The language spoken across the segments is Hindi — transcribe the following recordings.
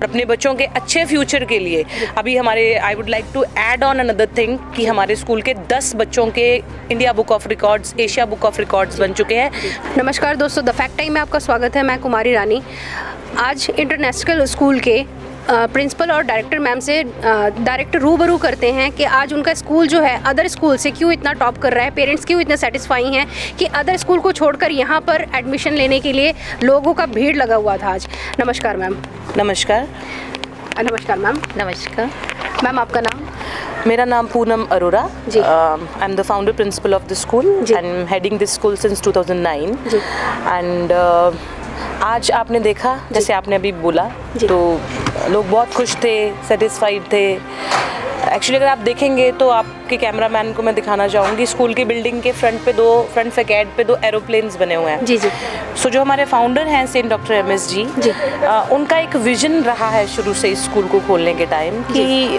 अपने बच्चों के अच्छे फ्यूचर के लिए अभी हमारे I would like to add on another thing कि हमारे स्कूल के 10 बच्चों के India book of records, Asia book of records बन चुके हैं। नमस्कार दोस्तों, द फैक्ट टाइम में आपका स्वागत है। मैं कुमारी रानी। आज इंटरनेशनल स्कूल के प्रिंसिपल और डायरेक्टर मैम से डायरेक्ट रूबरू करते हैं कि आज उनका स्कूल जो है अदर स्कूल से क्यों इतना टॉप कर रहा है, पेरेंट्स क्यों इतने सेटिस्फाई हैं कि अदर स्कूल को छोड़कर यहाँ पर एडमिशन लेने के लिए लोगों का भीड़ लगा हुआ था आज। नमस्कार मैम। नमस्कार। नमस्कार मैम। नमस्कार मैम, आपका नाम? मेरा नाम Poonam Arora ji. I am the founder principal of the school and heading this school since 2009 ji. And आज आपने देखा जैसे आपने अभी बोला तो लोग बहुत खुश थे, सेटिस्फाइड थे। एक्चुअली अगर आप देखेंगे तो आपके कैमरामैन को मैं दिखाना चाहूँगी, स्कूल की बिल्डिंग के फ्रंट फैकेड पे 2 एरोप्लेन्स बने हुए हैं जी जी। सो जो हमारे फाउंडर हैं सेंट डॉक्टर एमएस जी, उनका एक विजन रहा है शुरू से इस स्कूल को खोलने के टाइम कि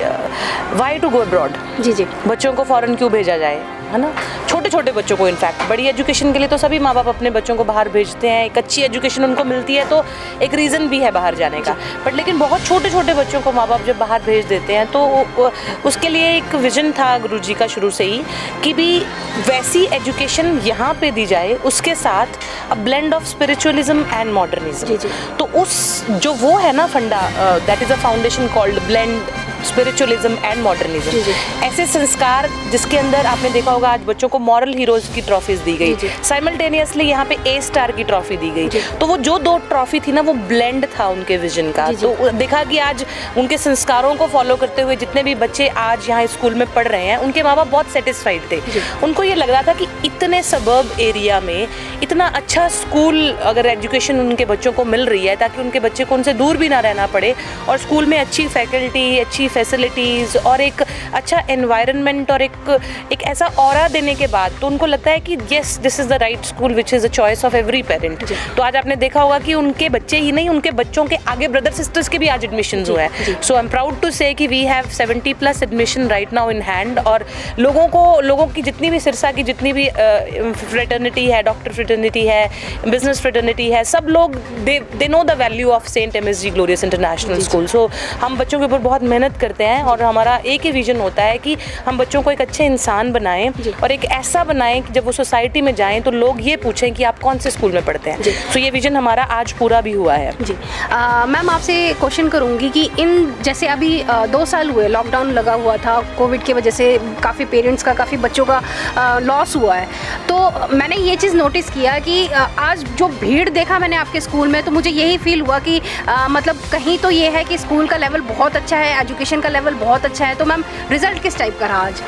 वाई टू गो अब्रॉड जी जी, बच्चों को फॉरेन क्यों भेजा जाए, है ना। छोटे छोटे बच्चों को, इनफैक्ट बड़ी एजुकेशन के लिए तो सभी माँ बाप अपने बच्चों को बाहर भेजते हैं, एक अच्छी एजुकेशन उनको मिलती है तो एक रीज़न भी है बाहर जाने का, बट लेकिन बहुत छोटे छोटे बच्चों को माँ बाप जब बाहर भेज देते हैं तो उसके लिए एक विजन था गुरुजी का शुरू से ही कि भी वैसी एजुकेशन यहाँ पे दी जाए, उसके साथ a blend of spiritualism and modernism. तो उस जो वो है ना फंडा, that is a foundation called blend spiritualism and modernism. ऐसे संस्कार जिसके अंदर आपने देखा होगा आज बच्चों को मॉरल हीरोज की ट्रॉफीज दी गई, साइमल्टेनियसली यहाँ पे ए स्टार की ट्रॉफी दी गई। तो वो जो 2 ट्रॉफी थी ना, वो ब्लेंड था उनके विजन का। तो देखा कि आज उनके संस्कारों को फॉलो करते हुए जितने भी बच्चे आज यहाँ स्कूल में पढ़ रहे हैं, उनके माँ बाप बहुत सेटिस्फाइड थे। उनको ये लग रहा था कि इतने सबर्ब एरिया में इतना अच्छा स्कूल अगर एजुकेशन उनके बच्चों को मिल रही है, ताकि उनके बच्चे को उनसे दूर भी ना रहना पड़े और स्कूल में अच्छी फैकल्टी, अच्छी फैसिलिटीज़ और एक अच्छा एनवायरनमेंट और एक ऐसा ऑरा देने के बाद तो उनको लगता है कि yes, this is the right school which is the choice of every parent. तो आज आपने देखा होगा कि उनके बच्चे ही नहीं, उनके बच्चों के आगे ब्रदर सिस्टर्स के भी आज एडमिशन हुए हैं। So I am proud to say कि we have 70+ admission right now in hand. और लोगों की जितनी भी सिरसा की जितनी भी फ्रेटर्निटी है, डॉक्टर फ्रेटर्निटी है, बिजनेस फ्रेटर्निटी है, सब लोग they know the value of saint MS G glorious international school. So हम बच्चों के ऊपर बहुत मेहनत करते हैं और हमारा एक ही विजन होता है कि हम बच्चों को एक अच्छे इंसान बनाएं और एक ऐसा बनाएं कि जब वो सोसाइटी में जाएं तो लोग ये पूछें कि आप कौन से स्कूल में पढ़ते हैं। तो ये विजन हमारा आज पूरा भी हुआ है जी। मैम, आपसे क्वेश्चन करूंगी कि इन जैसे अभी 2 साल हुए, लॉकडाउन लगा हुआ था, कोविड की वजह से काफ़ी पेरेंट्स का, काफ़ी बच्चों का लॉस हुआ है, तो मैंने ये चीज़ नोटिस किया कि आज जो भीड़ देखा मैंने आपके स्कूल में, तो मुझे यही फील हुआ कि मतलब कहीं तो ये है कि स्कूल का लेवल बहुत अच्छा है, एजुकेशन का लेवल बहुत अच्छा है। तो मैम, रिजल्ट किस टाइप का रहा आज?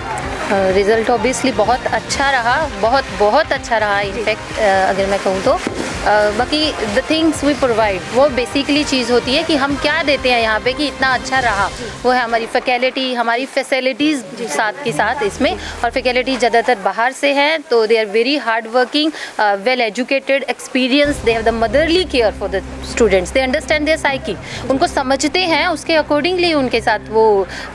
रिज़ल्ट ऑब्वियसली बहुत अच्छा रहा, बहुत अच्छा रहा। इनफैक्ट अगर मैं कहूँ तो बाकी द थिंग्स वी प्रोवाइड, वो बेसिकली चीज़ होती है कि हम क्या देते हैं यहाँ पे कि इतना अच्छा रहा, वो है हमारी फैकल्टी, हमारी फैसिलिटीज़ साथ के साथ इसमें। और फैकल्टी ज़्यादातर बाहर से हैं, तो they are very hard working, well educated, experience, they have the motherly care for the students, they understand their psyche, उनको समझते हैं, उसके अकॉर्डिंगली उनके साथ वो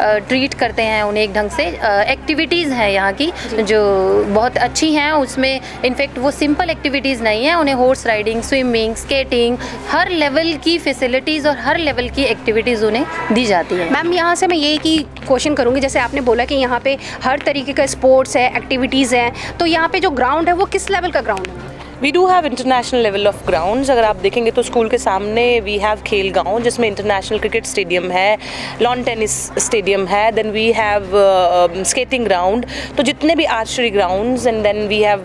ट्रीट करते हैं उन्हें एक ढंग से। एक्टिविटीज़ हैं यहाँ की जो बहुत अच्छी हैं, उसमें इनफैक्ट वो सिंपल एक्टिविटीज़ नहीं हैं, उन्हें हॉर्स राइडिंग, स्विमिंग, स्केटिंग, हर लेवल की फैसिलिटीज़ और हर लेवल की एक्टिविटीज़ उन्हें दी जाती है। मैम, यहाँ से मैं यही की क्वेश्चन करूँगी, जैसे आपने बोला कि यहाँ पे हर तरीके का स्पोर्ट्स है, एक्टिविटीज़ हैं, तो यहाँ पे जो ग्राउंड है वो किस लेवल का ग्राउंड है? We do have international level of grounds. अगर आप देखेंगे तो स्कूल के सामने वी हैव खेल गाँव, जिसमें इंटरनेशनल क्रिकेट स्टेडियम है, लॉन टेनिस स्टेडियम है, then we have skating ground, तो जितने भी archery grounds, and then we have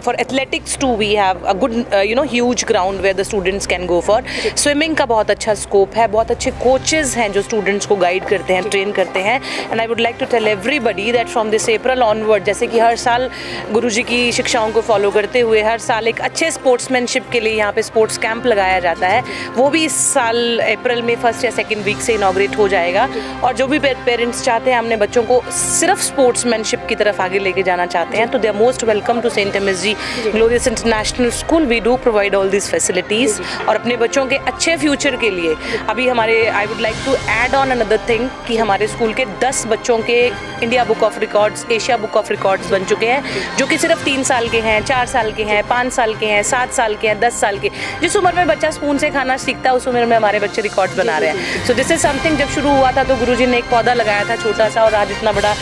for athletics too we have a good huge ground where the students can go for. Swimming का बहुत अच्छा स्कोप है, बहुत अच्छे कोचेज़ हैं जो स्टूडेंट्स को गाइड करते हैं, ट्रेन करते हैं। And I would like to tell everybody that from this April onward, जैसे कि हर साल गुरुजी की शिक्षाओं को फॉलो करते हुए हर साल अच्छे स्पोर्ट्समैनशिप के लिए यहाँ पे स्पोर्ट्स कैंप लगाया जाता है, वो भी इस साल अप्रैल में 1st या 2nd वीक से इनॉग्रेट हो जाएगा। और जो भी पेरेंट्स चाहते हैं अपने बच्चों को सिर्फ स्पोर्ट्समैनशिप की तरफ आगे लेके जाना चाहते हैं, तो they are most welcome to saint MS G glorious international school. We do provide all this facilities और अपने बच्चों के अच्छे फ्यूचर के लिए अभी हमारे I would like to add on another thing कि हमारे स्कूल के 10 बच्चों के India book of records, Asia book of records बन चुके हैं, जो कि सिर्फ 3 साल के हैं, 4 साल के हैं, 5 साल साल के हैं, 7 साल के हैं, 10 साल के। जिस उम्र में बच्चा स्पून से खाना सीखता है उस उम्र में हमारे बच्चे रिकॉर्ड्स बना रहे हैं। सो दिस इज समथिंग, जब शुरू हुआ था तो गुरुजी ने एक पौधा लगाया था छोटा सा, और आज इतना बड़ा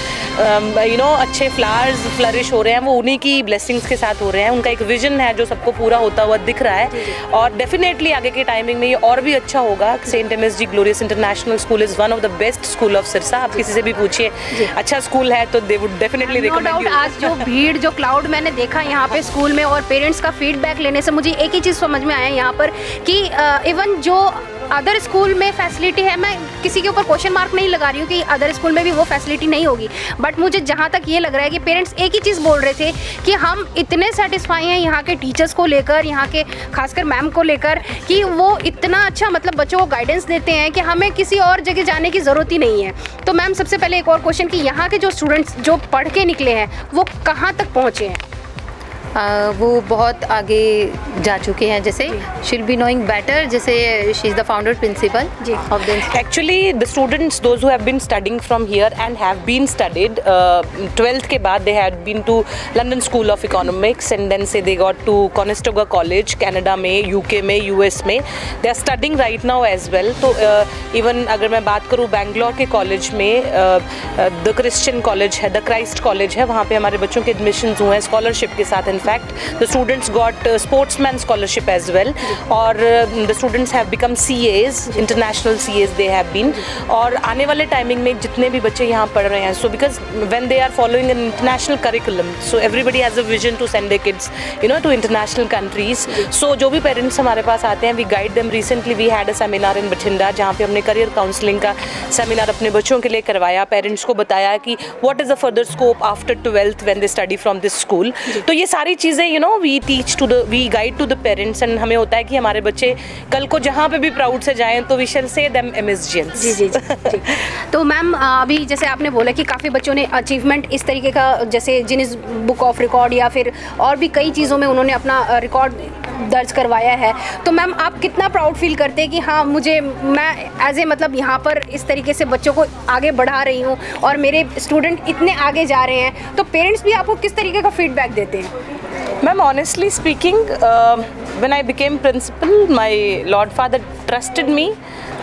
अच्छे फ्लावर्स फ्लरिश हो रहे हैं, वो उन्हीं की ब्लेसिंग्स के साथ हो रहे हैं। उनका एक विजन है जो सबको पूरा होता हुआ दिख रहा है, और डेफिनेटली आगे के टाइमिंग में ये और भी अच्छा होगा। Saint MSG glorious international school is one of the best school of Sirsa. आप किसी से भी पूछिए अच्छा स्कूल है तो they would definitely recommend you. आज जो भीड़, जो क्लाउड मैंने देखा यहाँ पे स्कूल में, और पेरेंट्स का फीडबैक लेने से मुझे एक ही चीज़ समझ में आया यहाँ पर कि इवन जो अदर स्कूल में फैसिलिटी है, मैं किसी के ऊपर क्वेश्चन मार्क नहीं लगा रही हूँ कि अदर स्कूल में भी वो फैसिलिटी नहीं होगी, बट मुझे जहाँ तक ये लग रहा है कि पेरेंट्स एक ही चीज़ बोल रहे थे कि हम इतने सेटिस्फाई हैं यहाँ के टीचर्स को लेकर, यहाँ के खासकर मैम को लेकर, कि वो इतना अच्छा मतलब बच्चों को गाइडेंस देते हैं कि हमें किसी और जगह जाने की ज़रूरत ही नहीं है। तो मैम सबसे पहले एक और क्वेश्चन कि यहाँ के जो स्टूडेंट्स जो पढ़ के निकले हैं वो कहाँ तक पहुँचे हैं? वो बहुत आगे जा चुके हैं, जैसे she will be knowing better, जैसे she is the founder principal of the. Actually the students those who have been studying from here and have been studied 12th के बाद they had been to London School of Economics and then say they got to Conestoga College Canada में, UK में, US में। They are studying right now as well. तो इवन अगर मैं बात करूँ बैंगलोर के कॉलेज में द क्रिश्चियन कॉलेज है, द क्राइस्ट कॉलेज है, वहाँ पे हमारे बच्चों के एडमिशन्स हुए हैं स्कॉलरशिप के साथ। fact the students got sportsman scholarship as well, और the students have become CAs, international CAs they have been। और आने वाले टाइमिंग में जितने भी बच्चे यहाँ पढ़ रहे हैं, so because when they are following an international curriculum, so everybody has a vision to send their kids to international countries। so जो भी पेरेंट्स हमारे पास आते हैं we guide them। recently we had a seminar in Bathinda जहाँ पे हमने करियर काउंसलिंग का सेमिनार अपने बच्चों के लिए करवाया, पेरेंट्स को बताया कि what is the further scope after 12th when they study from this school। तो ये सारी चीज़ें we guide to the parents, and हमें होता है कि हमारे बच्चे कल को जहाँ पे भी प्राउड से जाएं तो we shall say them MSGians। जी। तो मैम अभी जैसे आपने बोला कि काफ़ी बच्चों ने अचीवमेंट इस तरीके का, जैसे गिनीज बुक ऑफ रिकॉर्ड या फिर और भी कई चीज़ों में उन्होंने अपना रिकॉर्ड दर्ज करवाया है, तो मैम आप कितना प्राउड फील करते हैं कि हाँ मैं एज ए मतलब यहाँ पर इस तरीके से बच्चों को आगे बढ़ा रही हूँ और मेरे स्टूडेंट इतने आगे जा रहे हैं, तो पेरेंट्स भी आपको किस तरीके का फीडबैक देते हैं? Ma'am, honestly speaking, when I became principal, my Lord Father trusted me,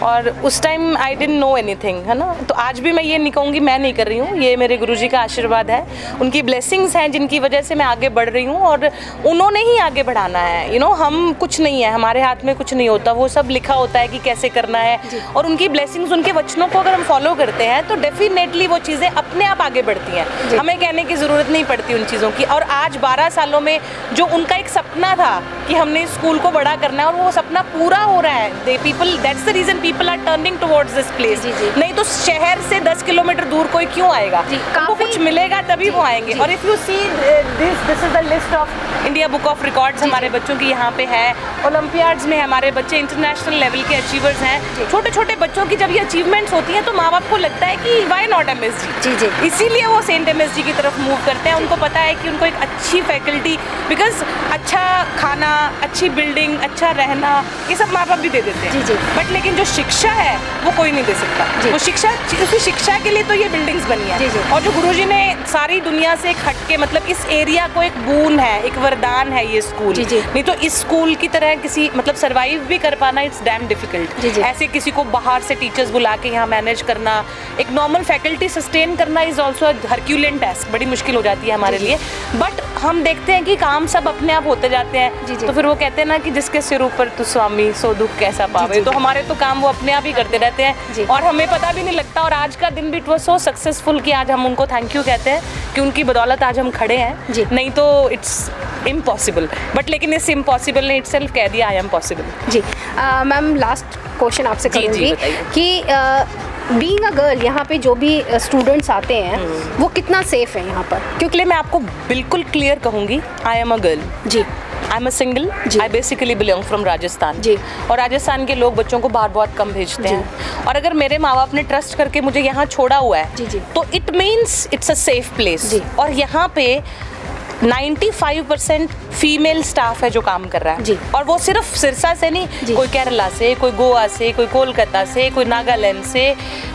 और उस time I didn't know anything, है ना। तो आज भी मैं ये नहीं कहूँगी मैं नहीं कर रही हूँ, ये मेरे गुरुजी का आशीर्वाद है, उनकी ब्लेसिंग्स हैं जिनकी वजह से मैं आगे बढ़ रही हूँ, और उन्होंने ही आगे बढ़ाना है। हम कुछ नहीं है, हमारे हाथ में कुछ नहीं होता, वो सब लिखा होता है कि कैसे करना है, और उनकी ब्लेसिंग्स, उनके वचनों को अगर हम फॉलो करते हैं तो डेफिनेटली वो चीज़ें अपने आप आगे बढ़ती हैं, हमें कहने की ज़रूरत नहीं पड़ती उन चीज़ों की। और आज 12 सालों में जो उनका एक सपना था कि हमने स्कूल को बड़ा करना है, और वो सपना पूरा हो रहा है। That's the reason people are turning towards this place. नहीं तो शहर से 10 किलोमीटर दूर कोई क्यों आएगा, उनको कुछ मिलेगा तभी वो आएंगे। और if you see this is the list of India book of records हमारे बच्चों की यहाँ पे है। ओलंपियाड्स में हमारे बच्चे इंटरनेशनल लेवल के अचीवर्स हैं। छोटे छोटे बच्चों की जब ये अचीवमेंट्स होती हैं तो माँ बाप को लगता है कि वाई नॉट MSG। जी, इसीलिए वो सेंट MSG की तरफ मूव करते हैं। उनको पता है कि उनको एक अच्छी फैकल्टी, बिकॉज अच्छा खाना, अच्छी बिल्डिंग, अच्छा रहना, ये सब माँ बाप भी दे देते हैं। बट लेकिन जो शिक्षा है वो कोई नहीं दे सकता। वो उसी शिक्षा के लिए तो ये बिल्डिंग्स बनी है। और जो गुरुजी ने सारी दुनिया से हट के, मतलब इस एरिया को एक बून है, एक वरदान है ये स्कूल। नहीं तो इस स्कूल की तरह किसी मतलब सर्वाइव भी कर पाना इट्स डैम डिफिकल्ट। ऐसे किसी को बाहर से टीचर्स बुला के यहाँ मैनेज करना, एक नॉर्मल फैकल्टी सस्टेन करना इज ऑल्सो हरक्यूलियन टास्क, बड़ी मुश्किल हो जाती है हमारे लिए। बट हम देखते हैं कि काम सब अपने आप होते जाते हैं। तो फिर वो कहते हैं ना कि जिसके सिर ऊपर तू स्वामी सो दुख कैसा पावे। तो हमारे तो काम वो अपने आप ही करते रहते हैं और हमें पता भी नहीं लगता। और आज का दिन भी इट वाज सो सक्सेसफुल कि आज हम उनको थैंक यू कहते हैं कि उनकी बदौलत आज हम खड़े हैं। नहीं तो इट्स इम्पॉसिबल, बट लेकिन इस इम्पॉसिबल ने इटसेल्फ कह दिया आई एम पॉसिबल। जी मैम, लास्ट क्वेश्चन आपसे करूँगी कि बीइंग अ गर्ल यहाँ पे जो भी स्टूडेंट्स आते हैं वो कितना सेफ है यहाँ पर? क्योंकि मैं आपको बिल्कुल क्लियर कहूँगी, आई एम अ गर्ल। जी, I am a single, I basically belong from Rajasthan. जी, और राजस्थान के लोग बच्चों को बाहर बहुत कम भेजते हैं। और अगर मेरे माँ बाप ने ट्रस्ट करके मुझे यहाँ छोड़ा हुआ है तो it means it's a safe place. और यहाँ पे 95% फीमेल स्टाफ है जो काम कर रहा है। और वो सिर्फ सिरसा से नहीं, कोई केरला से, कोई गोवा से, कोई कोलकाता से, कोई नागालैंड से,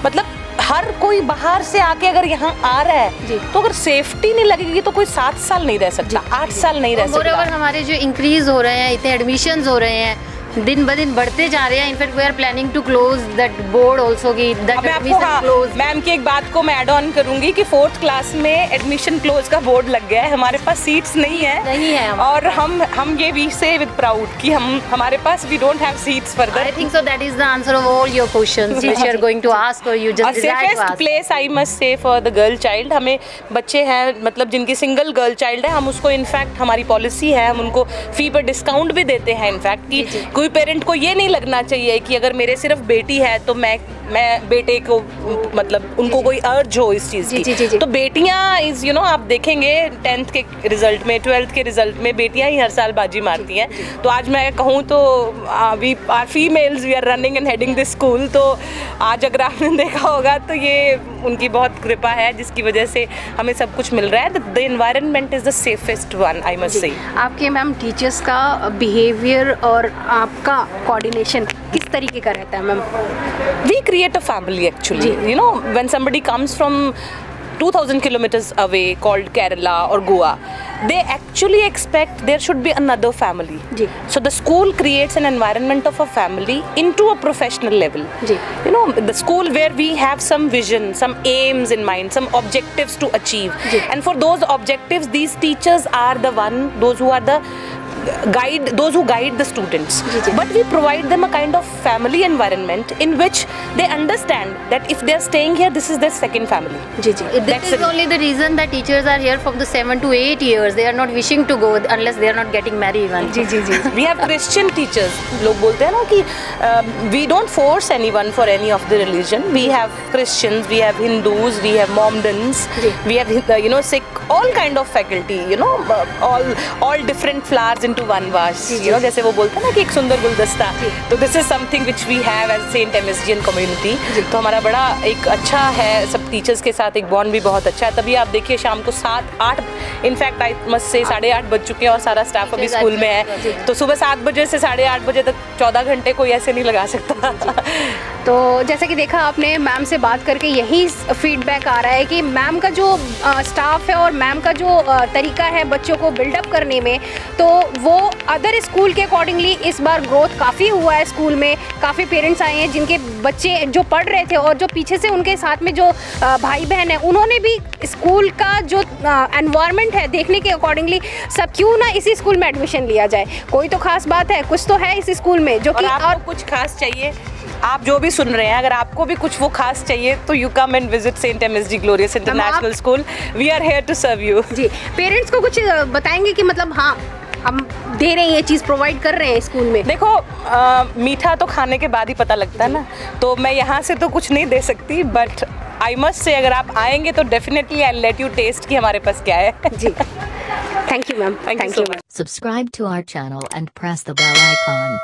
मतलब हर कोई बाहर से आके अगर यहाँ आ रहा है तो अगर सेफ्टी नहीं लगेगी तो कोई 7 साल नहीं रह सकता, 8 साल नहीं रह सकता। और हमारे जो इंक्रीज हो रहे हैं, इतने एडमिशंस हो रहे हैं, दिन ब दिन बढ़ते जा रहे हैं। In fact we are planning to close that board also की दैट एडमिशन क्लोज। मैम की एक बात को मैं ऐड ऑन करूंगी कि 4th क्लास में एडमिशन क्लोज का बोर्ड लग गया है, हमारे पास सीट्स नहीं है और हम ये वी से विद प्राउड कि हमारे पास we don't have seats further. I think so that is the answer of all your questions which you are going to ask और you just decide to ask. Place I must say for the girl child, हमें बच्चे हैं मतलब जिनकी सिंगल गर्ल चाइल्ड है, हम उसको इनफैक्ट हमारी पॉलिसी है, हम उनको फी पर डिस्काउंट भी देते हैं इनफैक्ट कि कोई पेरेंट को ये नहीं लगना चाहिए कि अगर मेरे सिर्फ बेटी है तो मैं बेटे को मतलब उनको कोई अर्ज हो इस चीज़ की। तो बेटियां इज यू नो आप देखेंगे 10th के रिजल्ट में 12th के रिजल्ट में बेटियां ही हर साल बाजी मारती हैं। तो आज मैं कहूँ तो we are females, we are running and heading this school. तो आज अगर आपने देखा होगा तो ये उनकी बहुत कृपा है जिसकी वजह से हमें सब कुछ मिल रहा है। The environment is the safest one I must से। आपके मैम टीचर्स का बिहेवियर और आपका कोऑर्डिनेशन किस तरीके का रहता है ma'am? We create a family actually. You know, when somebody comes from 2000 kilometers away called Kerala or Goa, they actually expect there should be another family. So the school creates an environment of a family into a professional level. You know, the school where we have some vision, some aims in mind, some objectives to achieve. And for those objectives, these teachers are the those who are the those who guide the students. But we provide them a kind of family environment in which they understand that if they are staying here, this is their second family. This is only the reason that teachers are here from the 7 to 8 years. They are not wishing to go unless they are not getting married even. We have Christian teachers. लोग बोलते हैं ना कि we don't force anyone for any of the religion. We have Christians, we have Hindus, we have Mohammedans, we have you know Sikh, all kind of faculty. You know, all different flowers into one vase. You know, जैसे वो बोलते हैं ना कि एक सुंदर गुलदस्ता। तो this is something which we have as Saint MSGN community. तो हमारा बड़ा एक अच्छा है, सब टीचर्स के साथ एक बॉन्ड भी बहुत अच्छा है। तभी आप देखिए शाम को 7-8 इनफैक्ट आई मस्ट से 8:30 बज चुके हैं और सारा स्टाफ अभी स्कूल में है। तो सुबह 7 बजे से 8:30 बजे तक 14 घंटे कोई ऐसे नहीं लगा सकता। तो जैसा कि देखा आपने मैम से बात करके यही फीडबैक आ रहा है कि मैम का जो स्टाफ है और मैम का जो तरीका है बच्चों को बिल्डअप करने में, तो वो अदर स्कूल के अकॉर्डिंगली इस बार ग्रोथ काफ़ी हुआ है। स्कूल में काफ़ी पेरेंट्स आए हैं जिनके बच्चे जो पढ़ रहे थे और जो पीछे से उनके साथ में जो भाई बहन है उन्होंने भी स्कूल का जो एनवायरनमेंट है देखने के अकॉर्डिंगली सब क्यों ना इसी स्कूल में एडमिशन लिया जाए। कोई तो खास बात है, कुछ तो है इस स्कूल में जो कि और कुछ खास चाहिए। आप जो भी सुन रहे हैं, अगर आपको भी कुछ वो खास चाहिए तो you come and visit saint MSG glorious international school. We are here to serve you. जी, पेरेंट्स को कुछ बताएंगे कि मतलब हाँ हम दे रहे हैं, ये चीज़ प्रोवाइड कर रहे हैं स्कूल में। देखो मीठा तो खाने के बाद ही पता लगता है ना, तो मैं यहाँ से तो कुछ नहीं दे सकती, बट आई मस्ट से अगर आप आएंगे तो definitely I let you test कि हमारे पास क्या है। जी, thank you ma'am, thank you. Subscribe to our channel and press the bell icon.